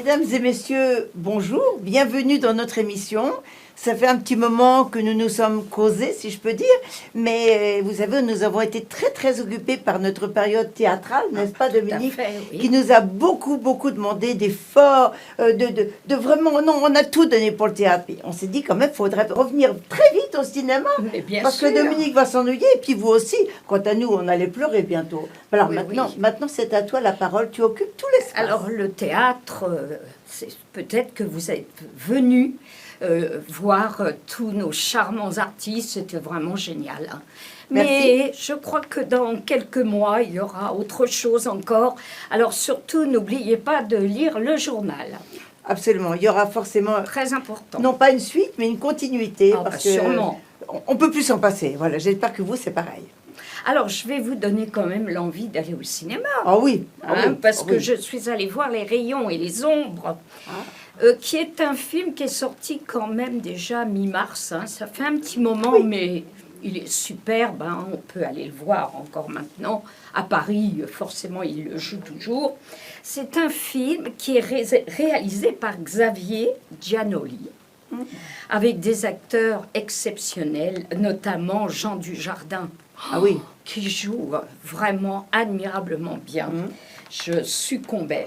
Mesdames et messieurs, bonjour, bienvenue dans notre émission. Ça fait un petit moment que nous nous sommes causés, si je peux dire, mais vous savez, nous avons été très occupés par notre période théâtrale, n'est-ce pas Dominique? Tout à fait, oui. Qui nous a beaucoup demandé d'efforts, de vraiment, non, on a tout donné pour le théâtre. Et on s'est dit quand même, il faudrait revenir très vite au cinéma, Mais bien parce sûr. que Dominique va s'ennuyer, et puis vous aussi. Quant à nous, on allait pleurer bientôt. Alors Oui, maintenant c'est à toi la parole, tu occupes tout l'espace. Alors le théâtre, c'est peut-être que vous êtes venus voir tous nos charmants artistes, c'était vraiment génial. Hein. Mais je crois que dans quelques mois, il y aura autre chose encore. Alors surtout, n'oubliez pas de lire le journal. Absolument, il y aura forcément, Très important. non pas une suite, mais une continuité. Ah, parce bah, que sûrement. on peut plus s'en passer. Voilà, j'espère que vous, c'est pareil. Alors je vais vous donner quand même l'envie d'aller au cinéma. Ah oui, Hein, parce que oui. je suis allée voir Les Rayons et les Ombres, qui est un film qui est sorti quand même déjà mi-mars. Hein. Ça fait un petit moment, mais il est superbe. Hein. On peut aller le voir encore maintenant. À Paris, forcément, il le joue toujours. C'est un film qui est réalisé par Xavier Giannoli, avec des acteurs exceptionnels, notamment Jean Dujardin. Ah oui. Qui joue vraiment admirablement bien. Je succombais.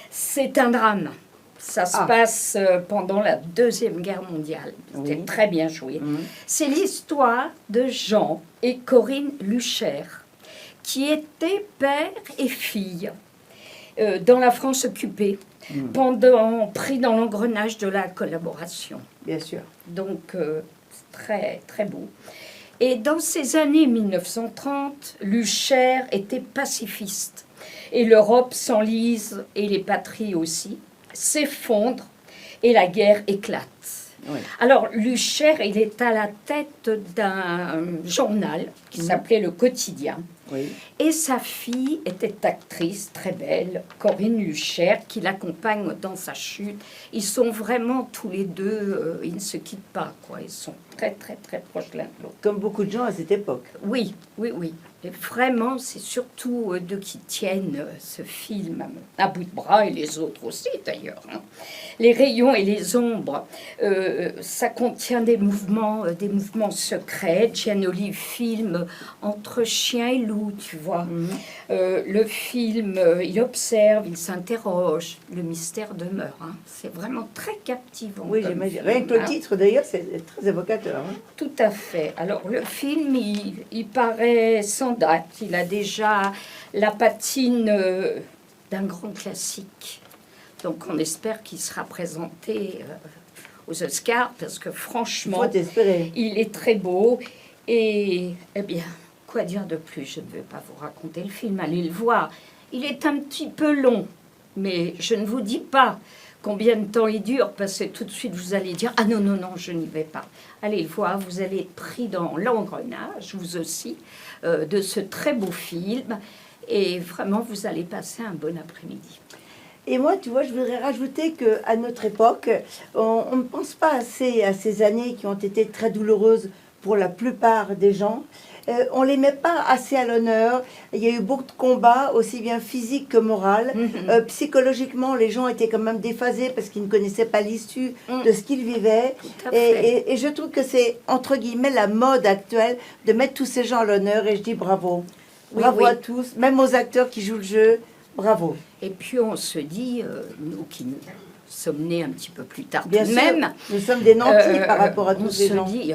C'est un drame. Ça se passe pendant la Deuxième Guerre mondiale. C'était très bien joué. C'est l'histoire de Jean et Corinne Lucher, qui étaient père et fille dans la France occupée, pris dans l'engrenage de la collaboration. Bien sûr. Donc, c'est très beau. Et dans ces années 1930, Lucher était pacifiste. Et l'Europe s'enlise, et les patries aussi, s'effondrent, et la guerre éclate. Oui. Alors, Lucher, il est à la tête d'un journal qui s'appelait Le Quotidien. Oui. Et sa fille était actrice, très belle, Corinne Lucher, qui l'accompagne dans sa chute. Ils sont vraiment tous les deux, ils ne se quittent pas, quoi. Ils sont très proches l'un de l'autre. Comme beaucoup de gens à cette époque. Oui. Et vraiment, c'est surtout d'eux qui tiennent ce film à bout de bras, et les autres aussi d'ailleurs. Hein. Les rayons et les ombres, ça contient des mouvements secrets. Giannoli filme entre chien et loup, tu vois. Le film, il observe, il s'interroge, le mystère demeure. Hein. C'est vraiment très captivant. Oui, comme j'imagine. film, Rien que le hein. titre, d'ailleurs, c'est très évocateur. Hein. Tout à fait. Alors, le film, il paraît sans date. Il a déjà la patine d'un grand classique. Donc, on espère qu'il sera présenté aux Oscars, parce que franchement, Il faut espérer. il est très beau. Et, eh bien, quoi dire de plus? Je ne vais pas vous raconter le film, allez le voir. Il est un petit peu long, mais je ne vous dis pas combien de temps il dure, parce que tout de suite vous allez dire « Ah non, je n'y vais pas ». Allez le voir, vous allez être pris dans l'engrenage, vous aussi, de ce très beau film, et vraiment vous allez passer un bon après-midi. Et moi, tu vois, je voudrais rajouter qu'à notre époque, on ne pense pas assez à ces années qui ont été très douloureuses pour la plupart des gens. On ne les met pas assez à l'honneur. Il y a eu beaucoup de combats, aussi bien physiques que moraux. Psychologiquement, les gens étaient quand même déphasés parce qu'ils ne connaissaient pas l'issue de ce qu'ils vivaient. Tout à fait. Et je trouve que c'est, entre guillemets, la mode actuelle de mettre tous ces gens à l'honneur. Et je dis bravo. Oui, Bravo oui. à tous, même aux acteurs qui jouent le jeu. Bravo. Et puis on se dit, nous qui sommes nés un petit peu plus tard Bien tout de sûr, même, nous sommes des nantis par rapport à on tous ces se gens. dit,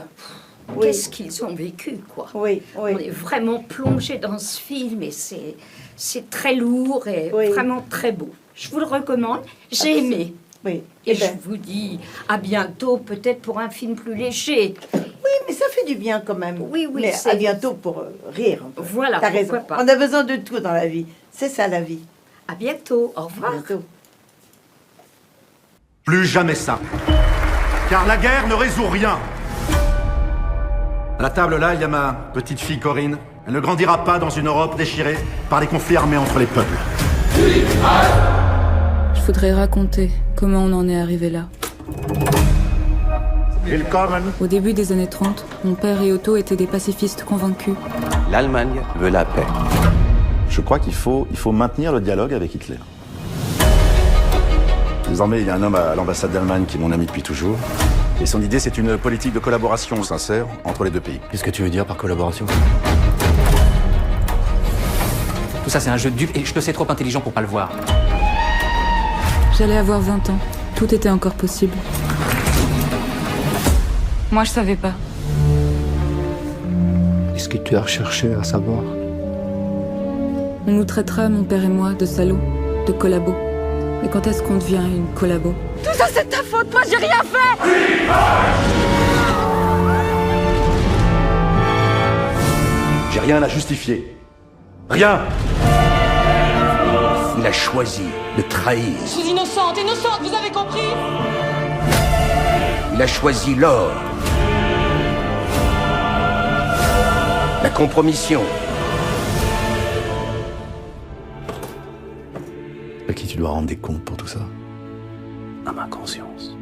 Oui. qu'est-ce qu'ils ont vécu, quoi. Oui, oui. On est vraiment plongé dans ce film et c'est très lourd et Oui. vraiment très beau. Je vous le recommande. J'ai aimé. Oui. Et Eh je ben, vous dis à bientôt, peut-être pour un film plus léger. oui, mais ça fait du bien quand même. Oui, Mais c'est- à bientôt pour rire. un peu. Voilà, T'as pourquoi raison. pas. On a besoin de tout dans la vie. C'est ça la vie. À bientôt. Au À revoir. bientôt. Plus jamais ça. Car la guerre ne résout rien. À la table là, il y a ma petite fille Corinne. Elle ne grandira pas dans une Europe déchirée par les conflits armés entre les peuples. Je voudrais raconter comment on en est arrivé là. Willkommen. Au début des années 30, mon père et Otto étaient des pacifistes convaincus. L'Allemagne veut la paix. Je crois qu'il faut maintenir le dialogue avec Hitler. Désormais, il y a un homme à l'ambassade d'Allemagne qui est mon ami depuis toujours. Et son idée, c'est une politique de collaboration sincère entre les deux pays. Qu'est-ce que tu veux dire par collaboration? Tout ça, c'est un jeu de dupes et je te sais trop intelligent pour pas le voir. J'allais avoir 20 ans. Tout était encore possible. Moi, je savais pas. Est-ce que tu as recherché à savoir? On nous traitera, mon père et moi, de salauds, de collabos. Mais quand est-ce qu'on devient une collabo? Tout ça, c'est ta faute. Moi, j'ai rien fait. J'ai rien à justifier. Rien! Il a choisi de trahir. Je suis innocente, innocente, vous avez compris? Il a choisi l'or. La compromission. À qui tu dois rendre des comptes pour tout ça? À ma conscience.